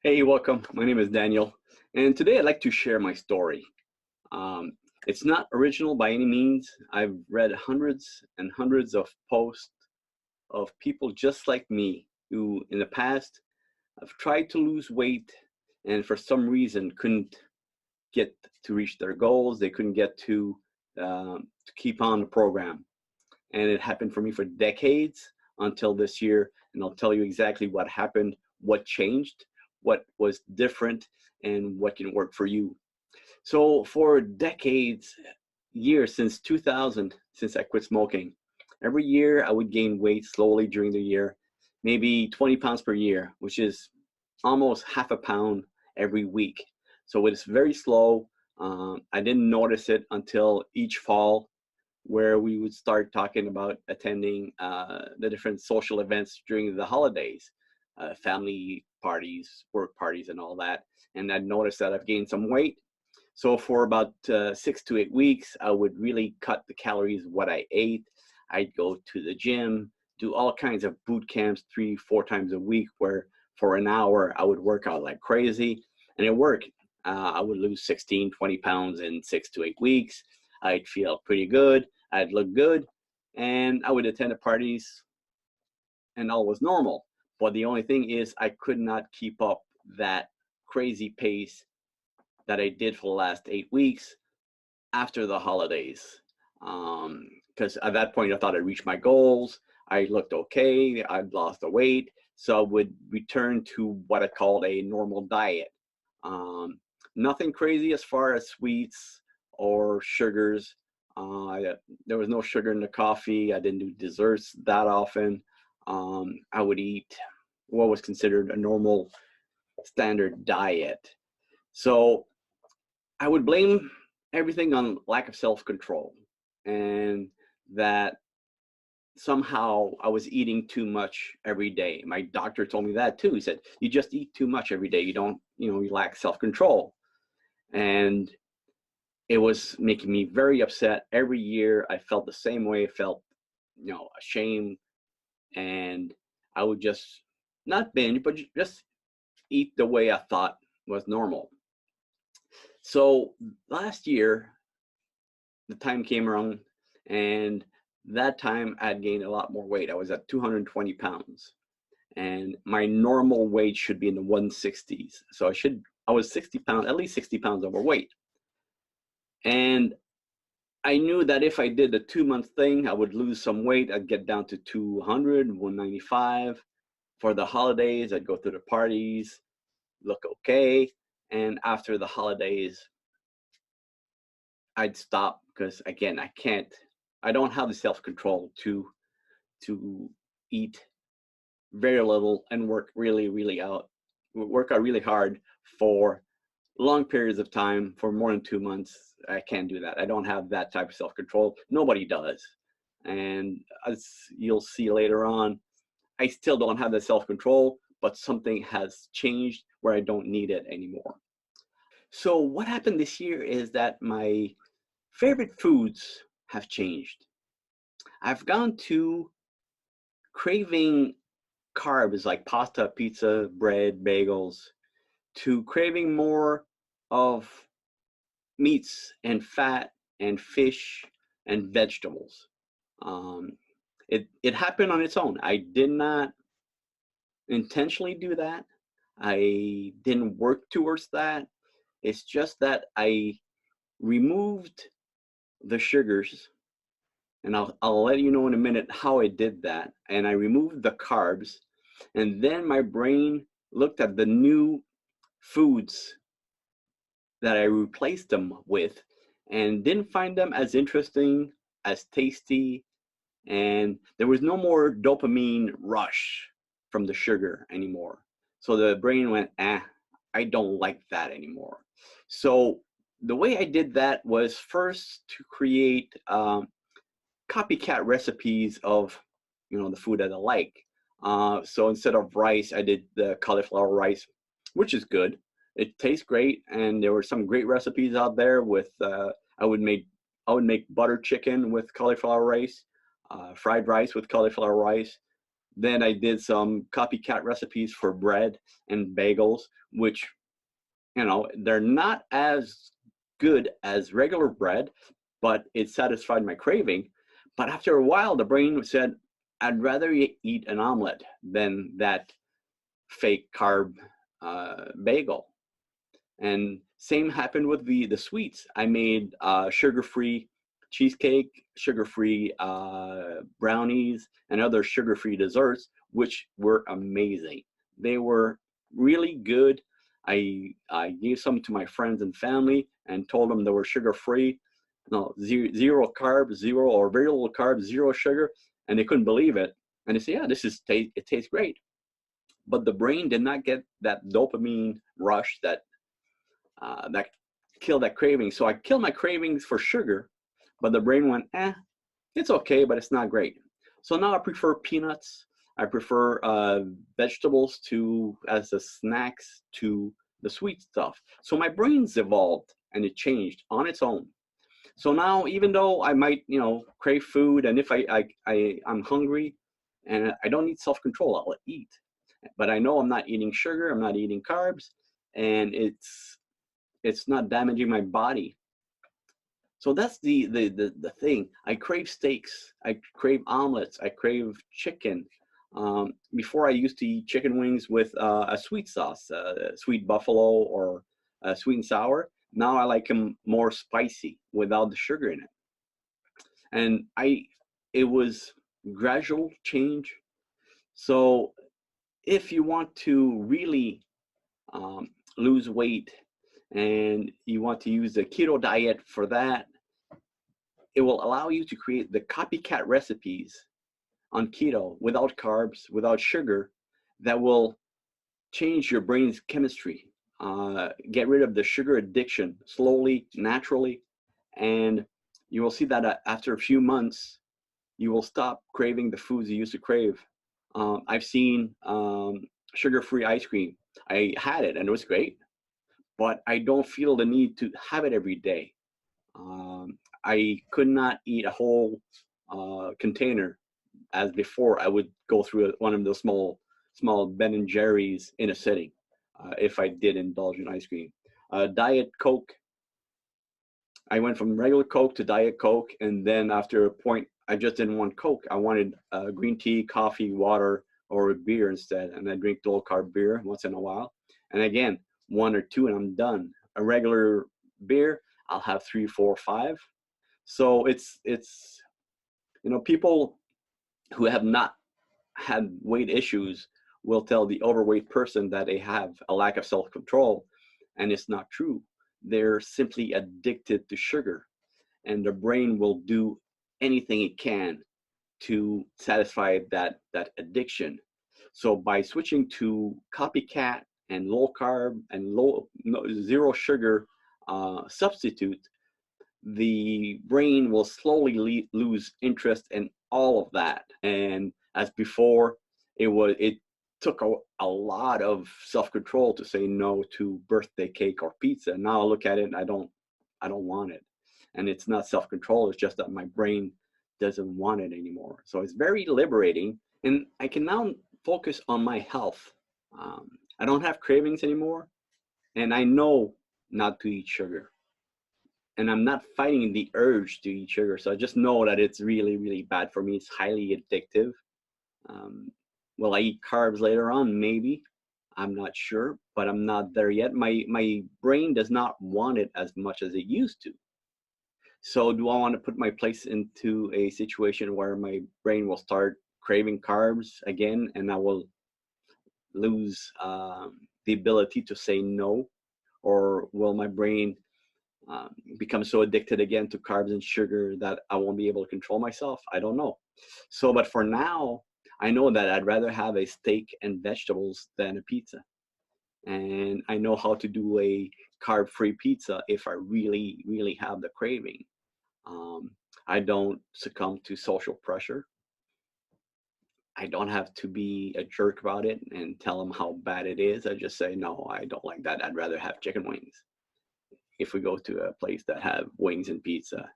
Hey, welcome. My name is Daniel, and today I'd like to share my story. Um, it's not original by any means. I've read hundreds and hundreds of posts of people just like me who, in the past, have tried to lose weight and for some reason couldn't get to reach their goals. They couldn't get to keep on the program, and it happened for me for decades until this year. And I'll tell you exactly what happened, what changed, what was different, and what can work for you. So for decades, years since 2000, since I quit smoking, every year I would gain weight slowly during the year, maybe 20 pounds per year, which is almost half a pound every week. So it's very slow. I didn't notice it until each fall, where we would start talking about attending the different social events during the holidays, family parties, work parties, and all that. And I'd noticed that I've gained some weight. So for about 6 to 8 weeks, I would really cut the calories, what I ate. I'd go to the gym, do all kinds of boot camps 3, 4 times a week, where for an hour I would work out like crazy. And it worked. I would lose 16, 20 pounds in 6 to 8 weeks. I'd feel pretty good. I'd look good. And I would attend the parties and all was normal. But the only thing is, I could not keep up that crazy pace that I did for the last 8 weeks after the holidays. Because at that point, I thought I'd reached my goals. I looked okay. I'd lost the weight. So I would return to what I called a normal diet. Um, Nothing crazy as far as sweets or sugars. There was no sugar in the coffee. I didn't do desserts that often. I would eat what was considered a normal standard diet. So I would blame everything on lack of self-control, and that somehow I was eating too much every day. My doctor told me that too. He said, you just eat too much every day. You don't, you lack self-control. And it was making me very upset. Every year I felt the same way. I felt, ashamed, and I would just not binge, but just eat the way I thought was normal. So last year, the time came around, and that time I'd gained a lot more weight. I was at 220 pounds, and my normal weight should be in the 160s. So I was 60 pounds, at least 60 pounds overweight. And I knew that if I did the 2 month thing, I would lose some weight. I'd get down to 200, 195. For the holidays, I'd go to the parties, look okay. And after the holidays, I'd stop because, again, I don't have the self-control to eat very little and work out really hard for long periods of time for more than 2 months. I can't do that. I don't have that type of self-control. Nobody does. And as you'll see later on, I still don't have the self-control, but something has changed where I don't need it anymore. So what happened this year is that my favorite foods have changed. I've gone to craving carbs like pasta, pizza, bread, bagels, to craving more of meats and fat and fish and vegetables. Um, it happened on its own. I did not intentionally do that. I didn't work towards that. It's just that I removed the sugars, and I'll let you know in a minute how I did that. And I removed the carbs, and then my brain looked at the new foods that I replaced them with and didn't find them as interesting, as tasty, and there was no more dopamine rush from the sugar anymore. So the brain went, I don't like that anymore. So the way I did that was first to create copycat recipes of the food that I like. So instead of rice, I did the cauliflower rice, which is good. It tastes great, and there were some great recipes out there with I would make butter chicken with cauliflower rice, fried rice with cauliflower rice. Then I did some copycat recipes for bread and bagels, which, they're not as good as regular bread, but it satisfied my craving. But after a while, the brain said, I'd rather eat an omelet than that fake carb bagel. And same happened with the sweets. I made sugar-free cheesecake, sugar-free brownies, and other sugar-free desserts, which were amazing. They were really good. I gave some to my friends and family and told them they were sugar-free, no, zero carbs, zero or very little carbs, zero sugar, and they couldn't believe it. And they said, yeah, it tastes great. But the brain did not get that dopamine rush that killed that craving. So I killed my cravings for sugar, but the brain went, it's okay, but it's not great. So now I prefer peanuts. I prefer vegetables as the snacks to the sweet stuff. So my brain's evolved and it changed on its own. So now, even though I might, crave food, and if I'm hungry and I don't need self-control, I'll eat. But I know I'm not eating sugar, I'm not eating carbs, and it's not damaging my body. So that's the thing. I crave steaks, I crave omelets, I crave chicken. Before I used to eat chicken wings with a sweet sauce, sweet buffalo or sweet and sour. Now I like them more spicy without the sugar in it. And it was gradual change. So if you want to really lose weight and you want to use the keto diet for that, it will allow you to create the copycat recipes on keto without carbs, without sugar, that will change your brain's chemistry, get rid of the sugar addiction slowly, naturally, and you will see that after a few months, you will stop craving the foods you used to crave. I've seen sugar-free ice cream. I had it and it was great, but I don't feel the need to have it every day. I could not eat a whole container as before. I would go through one of those small Ben and Jerry's in a sitting if I did indulge in ice cream. Diet Coke. I went from regular Coke to Diet Coke, and then after a point, I just didn't want Coke. I wanted green tea, coffee, water, or a beer instead, and I drink low carb beer once in a while. And again, one or two, and I'm done. A regular beer, I'll have 3, 4, 5. So it's people who have not had weight issues will tell the overweight person that they have a lack of self-control, and it's not true. They're simply addicted to sugar, and the brain will do anything it can to satisfy that addiction. So by switching to copycat and low carb and zero sugar substitute, the brain will slowly lose interest in all of that. And as before, it took a lot of self-control to say no to birthday cake or pizza. Now I look at it and I don't want it. And it's not self-control, it's just that my brain doesn't want it anymore. So it's very liberating, and I can now focus on my health. I don't have cravings anymore, and I know not to eat sugar. And I'm not fighting the urge to eat sugar. So I just know that it's really, really bad for me. It's highly addictive. Will I eat carbs later on? Maybe. I'm not sure, but I'm not there yet. My brain does not want it as much as it used to. So do I want to put my place into a situation where my brain will start craving carbs again, and I will lose the ability to say no? Or will my brain become so addicted again to carbs and sugar that I won't be able to control myself? I don't know. So, but for now, I know that I'd rather have a steak and vegetables than a pizza. And I know how to do a carb-free pizza if I really, really have the craving. I don't succumb to social pressure. I don't have to be a jerk about it and tell them how bad it is. I just say, no, I don't like that. I'd rather have chicken wings if we go to a place that have wings and pizza.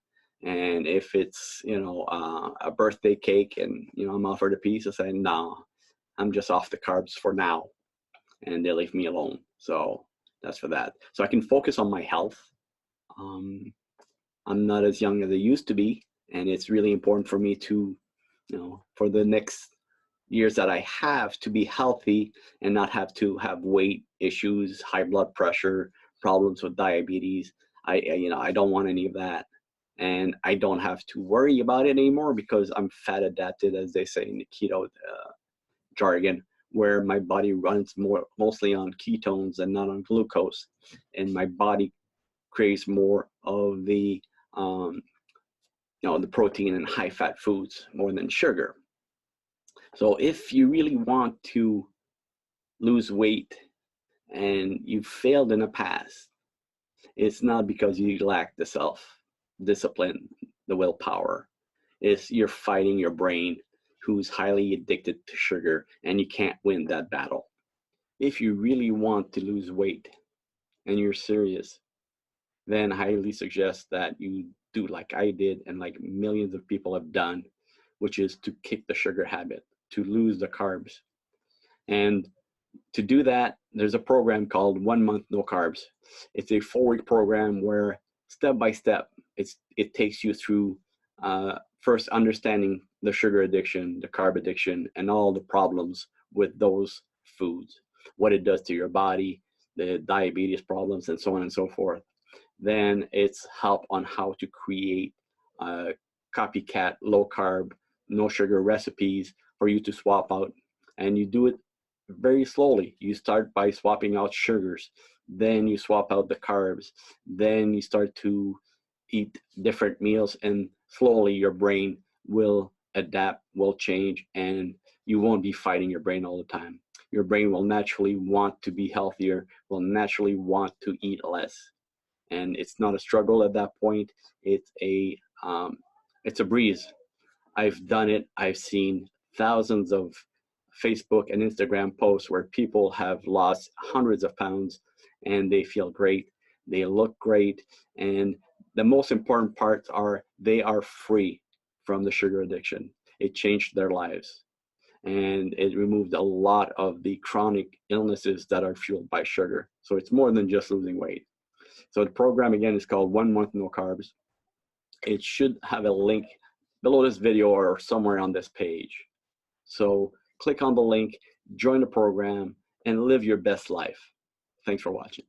And if it's, a birthday cake and, I'm offered a piece, I say, no, I'm just off the carbs for now. And they leave me alone. So that's for that. So I can focus on my health. I'm not as young as I used to be. And it's really important for me to, for the next years that I have, to be healthy and not have to have weight issues, high blood pressure, problems with diabetes. I don't want any of that. And I don't have to worry about it anymore because I'm fat adapted, as they say in the keto jargon, where my body runs mostly on ketones and not on glucose. And my body craves more of the the protein and high fat foods more than sugar. So if you really want to lose weight and you've failed in the past, it's not because you lack the self-discipline, the willpower. It's you're fighting your brain, who's highly addicted to sugar, and you can't win that battle. If you really want to lose weight and you're serious, then I highly suggest that you do like I did and like millions of people have done, which is to kick the sugar habit, to lose the carbs. And to do that, there's a program called 1 month no carbs. It's a 4-week program where step by step, it takes you through first understanding the sugar addiction, the carb addiction, and all the problems with those foods, what it does to your body, the diabetes problems, and so on and so forth. Then it's help on how to create copycat low carb, no sugar recipes for you to swap out. And you do it very slowly. You start by swapping out sugars, then you swap out the carbs, then you start to eat different meals, and slowly your brain will adapt, will change, and you won't be fighting your brain all the time. Your brain will naturally want to be healthier, will naturally want to eat less. And it's not a struggle at that point. It's a breeze. I've done it. I've seen thousands of Facebook and Instagram posts where people have lost hundreds of pounds and they feel great. They look great. And the most important parts are they are free from the sugar addiction. It changed their lives. And it removed a lot of the chronic illnesses that are fueled by sugar. So it's more than just losing weight. So the program, again, is called 1 month no carbs. It should have a link below this video or somewhere on this page. So click on the link, join the program, and live your best life. Thanks for watching.